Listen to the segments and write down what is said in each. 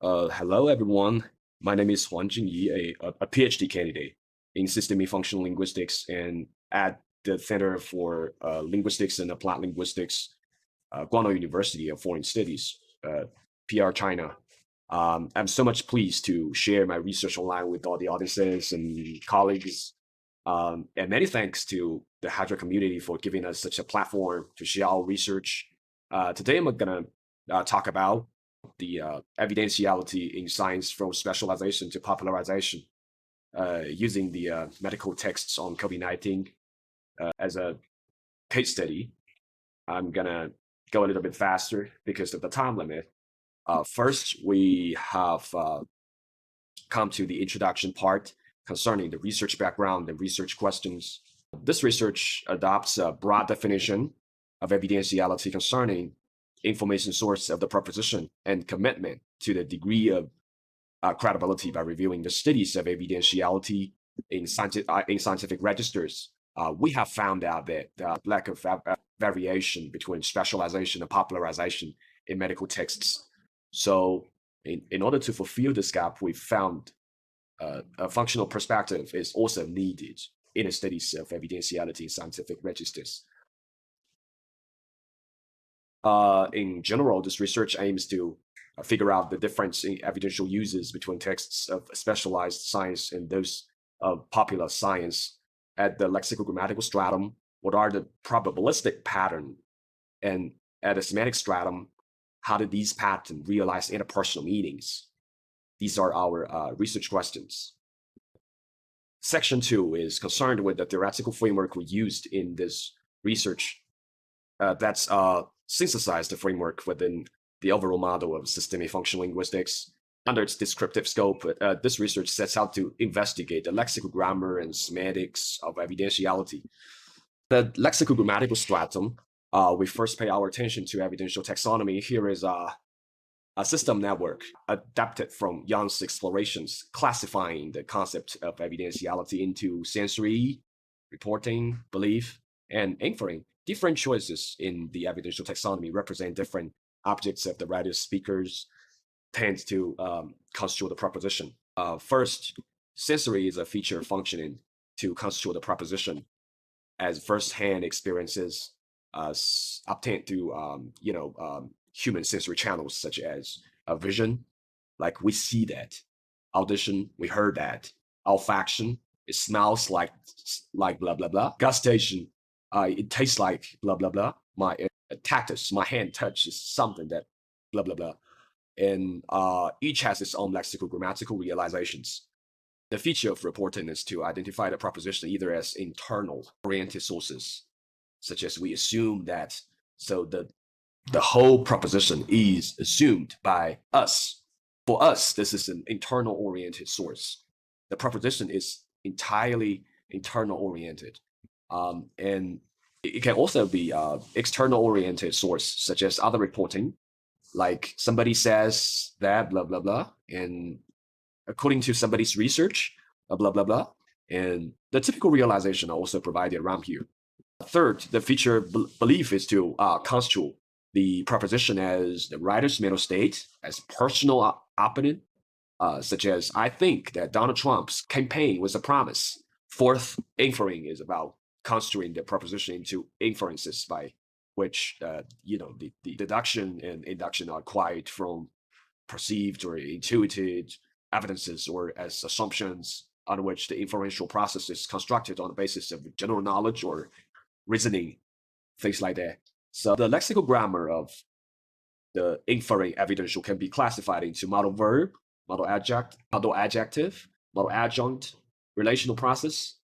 Hello, everyone. My name is Huang, a PhD candidate in system and functional linguistics and at the Center for Linguistics and Applied Linguistics, Guangdong University of Foreign Studies, PR China. I'm so much pleased to share my research online with all the audiences and colleagues. And many thanks to the Hydra community for giving us such a platform to share our research. Today, I'm going to talk about the evidentiality in science from specialization to popularization, using the medical texts on COVID-19 as a case study. I'm gonna go a little bit faster because of the time limit. First, we have come to the introduction part concerning the research background and research questions. This research adopts a broad definition of evidentiality concerning information source of the proposition and commitment to the degree of credibility by reviewing the studies of evidentiality in scientific registers. We have found out that lack of variation between specialization and popularization in medical texts. So in order to fulfill this gap, we found a functional perspective is also needed in the studies of evidentiality in scientific registers. In general, this research aims to figure out the difference in evidential uses between texts of specialized science and those of popular science at the lexicogrammatical stratum. What are the probabilistic pattern? And at the semantic stratum, how do these patterns realize interpersonal meanings? These are our research questions. Section 2 is concerned with the theoretical framework we used in this research. That's synthesized the framework within the overall model of system and functional linguistics. Under its descriptive scope, this research sets out to investigate the lexicogrammar and semantics of evidentiality. The lexicogrammatical stratum, we first pay our attention to evidential taxonomy. Here is a system network adapted from Huang's explorations, classifying the concept of evidentiality into sensory, reporting, belief, and inferring. Different choices in the evidential taxonomy represent different objects of the writer's speakers tend to constitute the proposition. First, sensory is a feature functioning to constitute the proposition as first-hand experiences obtained through human sensory channels such as vision, like we see that, audition, we heard that, olfaction, it smells like blah blah blah, gustation, it tastes like blah blah blah, my tactus, my hand touches something that blah blah blah, and each has its own lexicogrammatical realizations. The feature of reporting is to identify the proposition either as internal oriented sources, such as we assume that, so the whole proposition is assumed by us. For us, this is an internal oriented source. The proposition is entirely internal oriented. And it can also be external oriented source, such as other reporting, like somebody says that blah, blah, blah, and according to somebody's research, blah, blah, blah. And the typical realization are also provided around here. Third, the feature belief is to constitute the proposition as the writer's mental state, as personal opinion, such as I think that Donald Trump's campaign was a promise. Fourth, inferring is about constituting the proposition into inferences by which the deduction and induction are acquired from perceived or intuited evidences or as assumptions on which the inferential process is constructed on the basis of general knowledge or reasoning, things like that. So the lexicogrammar of the inferring evidential can be classified into modal verb, modal adjective, modal adjunct, relational process,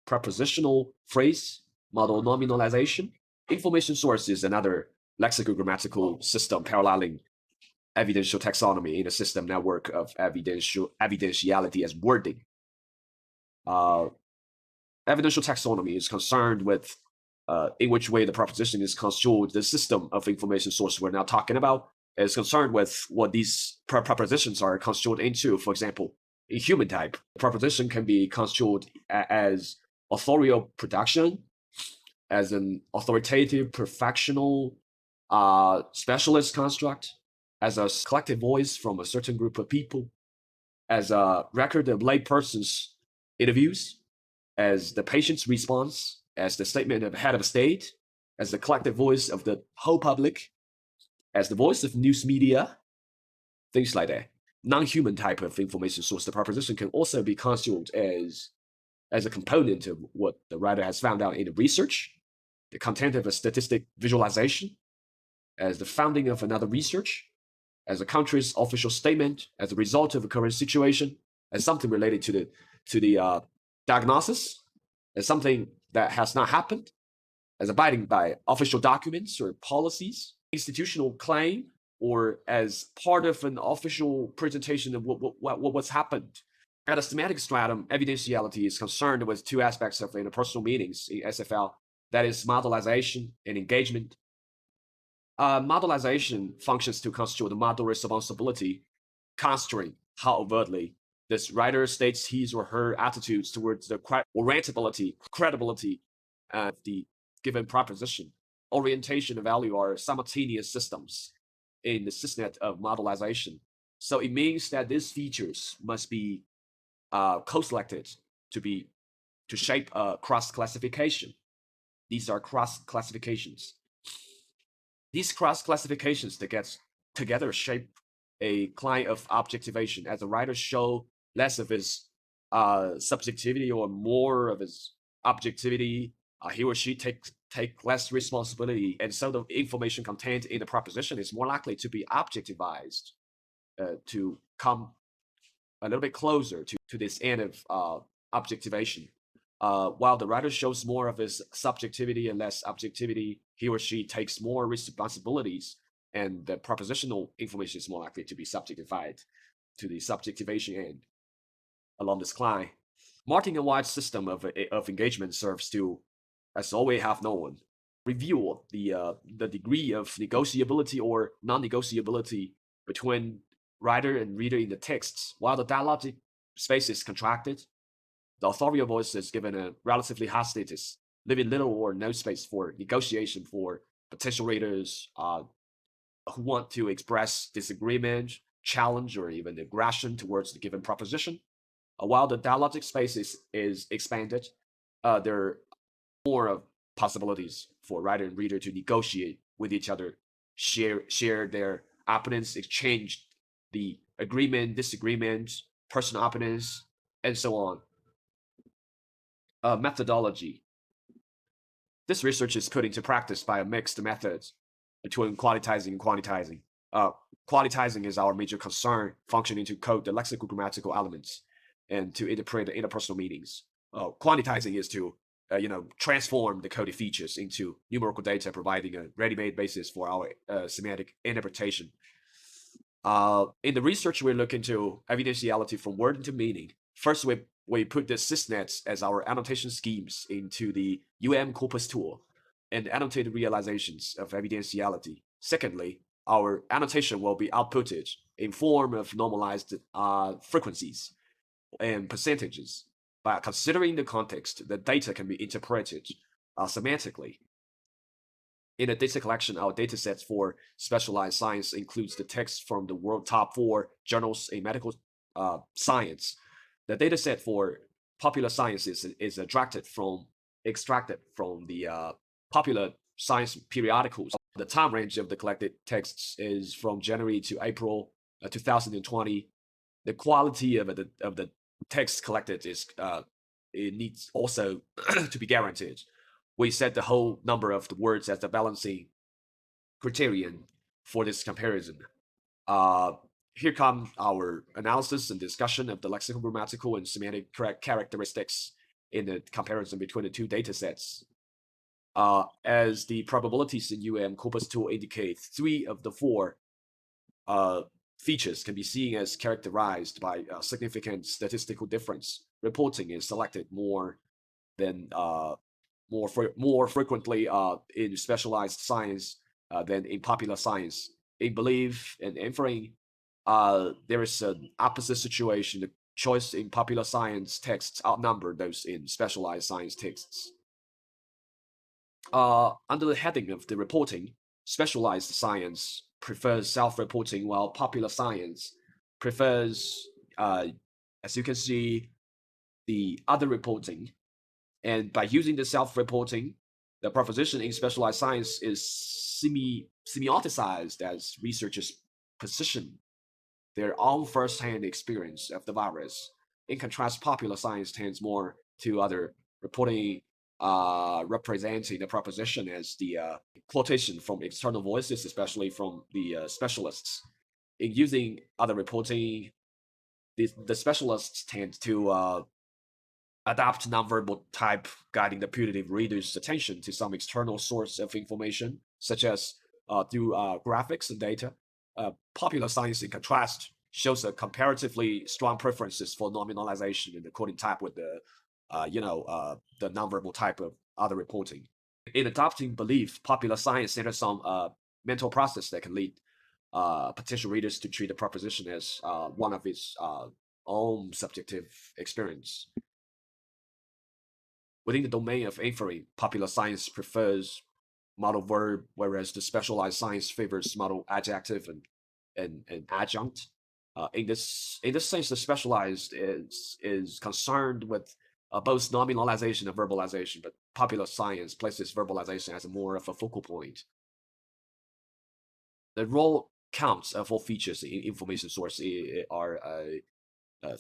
prepositional phrase, modal nominalization. Information source is another lexicogrammatical system paralleling evidential taxonomy in a system network of evidentiality as wording. Evidential taxonomy is concerned with in which way the proposition is constituted. The system of information source we're now talking about is concerned with what these propositions are constituted into. For example, in human type, the proposition can be constituted as authorial production, as an authoritative, perfectional, specialist construct, as a collective voice from a certain group of people, as a record of laypersons' interviews, as the patient's response, as the statement of head of state, as the collective voice of the whole public, as the voice of news media, things like that. Non-human type of information source, the proposition can also be construed as a component of what the writer has found out in the research, the content of a statistic visualization, as the founding of another research, as a country's official statement, as a result of a current situation, as something related to the diagnosis, as something that has not happened, as abiding by official documents or policies, institutional claim, or as part of an official presentation of what's happened. At a semantic stratum, evidentiality is concerned with two aspects of interpersonal meanings in SFL, that is modelization and engagement. Modelization functions to constitute the model responsibility, considering how overtly this writer states his or her attitudes towards the orientability, credibility of the given proposition. Orientation and value are simultaneous systems in the sysnet of modelization. So it means that these features must be co-selected to shape a cross-classification. These are cross-classifications. These cross-classifications together shape a kind of objectivation as the writer show less of his subjectivity or more of his objectivity. He or she take less responsibility, and so the information contained in the proposition is more likely to be objectivized, to come a little bit closer to this end of objectivation. While the writer shows more of his subjectivity and less objectivity, he or she takes more responsibilities, and the propositional information is more likely to be subjectified to the subjectivation end along this line. Martin and White's system of engagement serves to, as all we have known, review the degree of negotiability or non-negotiability between writer and reader in the texts. While the dialogic space is contracted, the authorial voice is given a relatively high status, leaving little or no space for negotiation for potential readers who want to express disagreement, challenge, or even aggression towards the given proposition. While the dialogic space is expanded, there are more possibilities for writer and reader to negotiate with each other, share their opinions, exchange the agreement, disagreement, personal opinions, and so on. Methodology. This research is put into practice by a mixed method between qualitizing and quantizing. Qualitizing is our major concern, functioning to code the lexicogrammatical elements and to interpret the interpersonal meanings. Quantizing is to transform the coded features into numerical data, providing a ready-made basis for our semantic interpretation. In the research, we look into evidentiality from word into meaning. First, we put the sysnets as our annotation schemes into the corpus tool and annotate realizations of evidentiality. Secondly, our annotation will be outputted in form of normalized frequencies and percentages. By considering the context, the data can be interpreted semantically. In a data collection, our data sets for specialized science includes the text from the world top 4 journals in medical science. The data set for popular sciences is extracted from the popular science periodicals. The time range of the collected texts is from January to April 2020. The quality of the text collected is it needs also to be guaranteed. We set the whole number of the words as the balancing criterion for this comparison. Here come our analysis and discussion of the lexicogrammatical and semantic characteristics in the comparison between the two data sets. As the probabilities in corpus tool indicate, 3 of the 4 features can be seen as characterized by a significant statistical difference. Reporting is selected more frequently in specialized science than in popular science. In belief and inferring, there is an opposite situation. The choice in popular science texts outnumber those in specialized science texts. Under the heading of the reporting, specialized science prefers self-reporting, while popular science prefers, as you can see, the other reporting. And by using the self-reporting, the proposition in specialized science is semioticized as researchers position their own first-hand experience of the virus. In contrast, popular science tends more to other reporting, representing the proposition as the quotation from external voices, especially from the specialists. In using other reporting, the specialists tend to adapt nonverbal type, guiding the putative reader's attention to some external source of information, such as through graphics and data. Popular science, in contrast, shows a comparatively strong preferences for nominalization in the coding type with the, the nonverbal type of other reporting. In adopting belief, popular science centers on mental process that can lead potential readers to treat the proposition as one of its own subjective experience. Within the domain of inferring, popular science prefers modal verb, whereas the specialized science favors modal adjective and adjunct. In this sense, the specialized is concerned with both nominalization and verbalization, but popular science places verbalization as more of a focal point. The raw counts of all features in information source are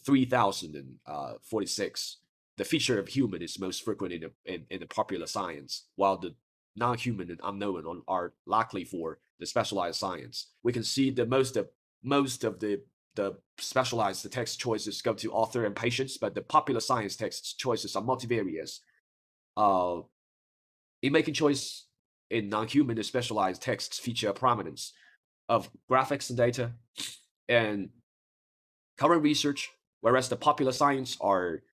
3,046. The feature of human is most frequent in the popular science, while the non-human and unknown are likely for the specialized science. We can see that most of the specialized text choices go to author and patients, but the popular science text choices are multivarious. In making choice in non-human and specialized texts feature a prominence of graphics and data and current research, whereas the popular science are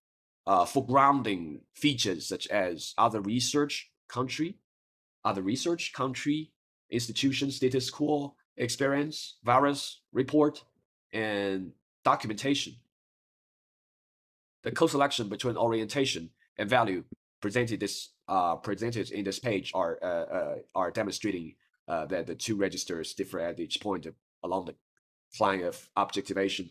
foregrounding features such as other research, country, institution, status quo, experience, virus, report, and documentation. The co-selection between orientation and value presented in this page are demonstrating that the two registers differ at each point along the line of objectivation.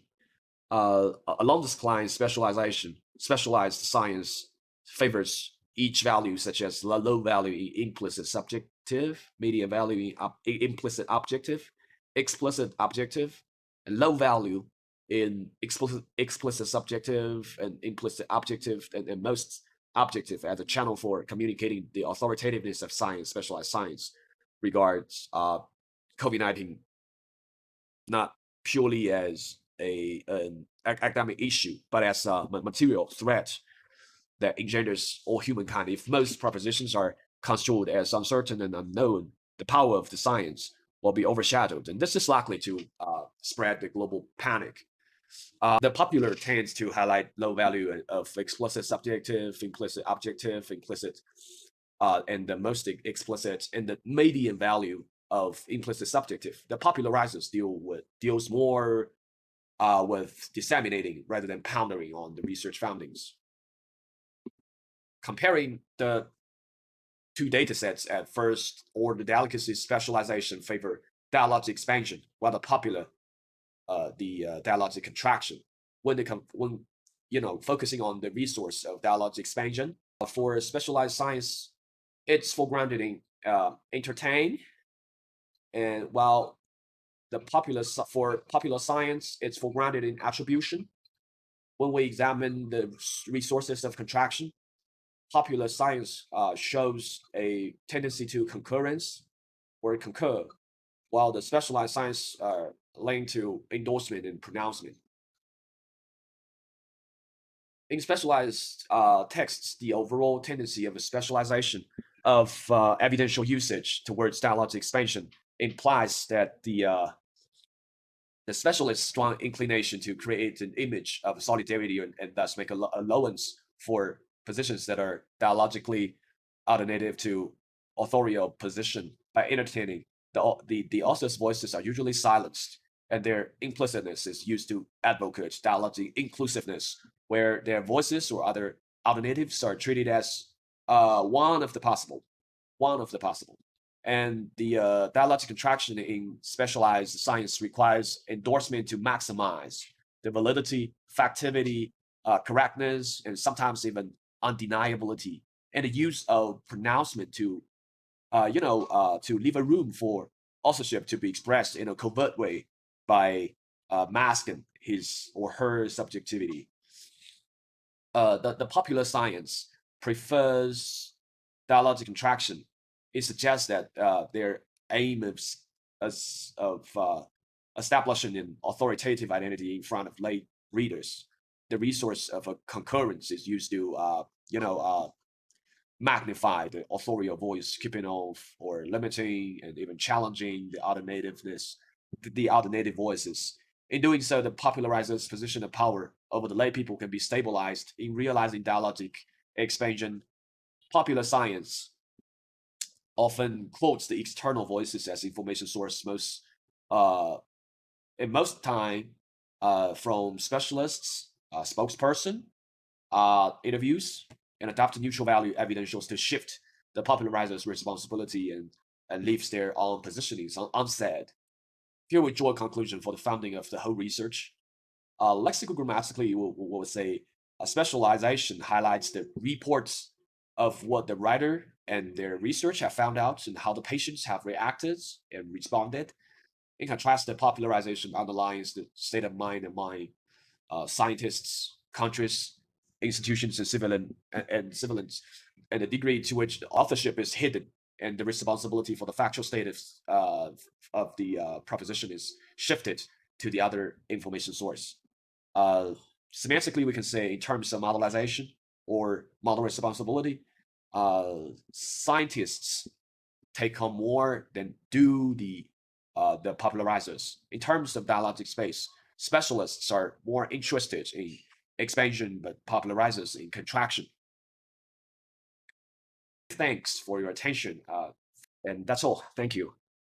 Along this line, specialized science favors each value, such as low value in implicit subjective, medium value in implicit objective, explicit objective, and low value in explicit subjective and implicit objective, and most objective as a channel for communicating the authoritativeness of science. Specialized science regards COVID-19 not purely as an academic issue, but as a material threat that engenders all humankind. If most propositions are construed as uncertain and unknown, the power of the science will be overshadowed, and this is likely to spread the global panic. The popular tends to highlight low value of explicit subjective, implicit objective, implicit, and the most explicit, and the median value of implicit subjective. The popularizers deals more with disseminating rather than pondering on the research findings. Comparing the two datasets at first, or the delicacy specialization favor dialogic expansion, while the popular the dialogic contraction. When focusing on the resource of dialogic expansion, for specialized science, it's foregrounded in entertain, and while for popular science, it's foregrounded in attribution. When we examine the resources of contraction, popular science shows a tendency to concurrence or concur, while the specialized science linked to endorsement and pronouncement. In specialized texts, the overall tendency of a specialization of evidential usage towards dialogic expansion implies that the specialist's strong inclination to create an image of solidarity and thus make allowance for positions that are dialogically alternative to authorial position by entertaining the author's voices are usually silenced, and their implicitness is used to advocate dialogic inclusiveness, where their voices or other alternatives are treated as one of the possible. And the dialectic contraction in specialized science requires endorsement to maximize the validity, factivity, correctness, and sometimes even undeniability, and the use of pronouncement to leave a room for authorship to be expressed in a covert way by masking his or her subjectivity. The popular science prefers dialogic contraction. It suggests that their aim of establishing an authoritative identity in front of lay readers. The resource of a concurrence is used to, magnify the authorial voice, keeping off or limiting and even challenging the other native voices. In doing so, the popularizer's position of power over the lay people can be stabilized in realizing dialogic expansion. Popular science often quotes the external voices as information source uh, in most time from specialists, spokesperson, interviews, and adopt neutral value evidentials to shift the popularizer's responsibility and leaves their own positionings unsaid. Here we draw a conclusion for the founding of the whole research. Lexicogrammatically, we would say a specialization highlights the reports of what the writer and their research have found out and how the patients have reacted and responded. In contrast, the popularization underlines the state of mind among scientists, countries, institutions, and civilians, and the degree to which the authorship is hidden and the responsibility for the factual status of the proposition is shifted to the other information source. Uh, Semantically, we can say in terms of modelization or model responsibility, scientists take on more than do the popularizers. In terms of dialogic space, specialists are more interested in expansion, but popularizers in contraction. Thanks for your attention, and that's all. Thank you.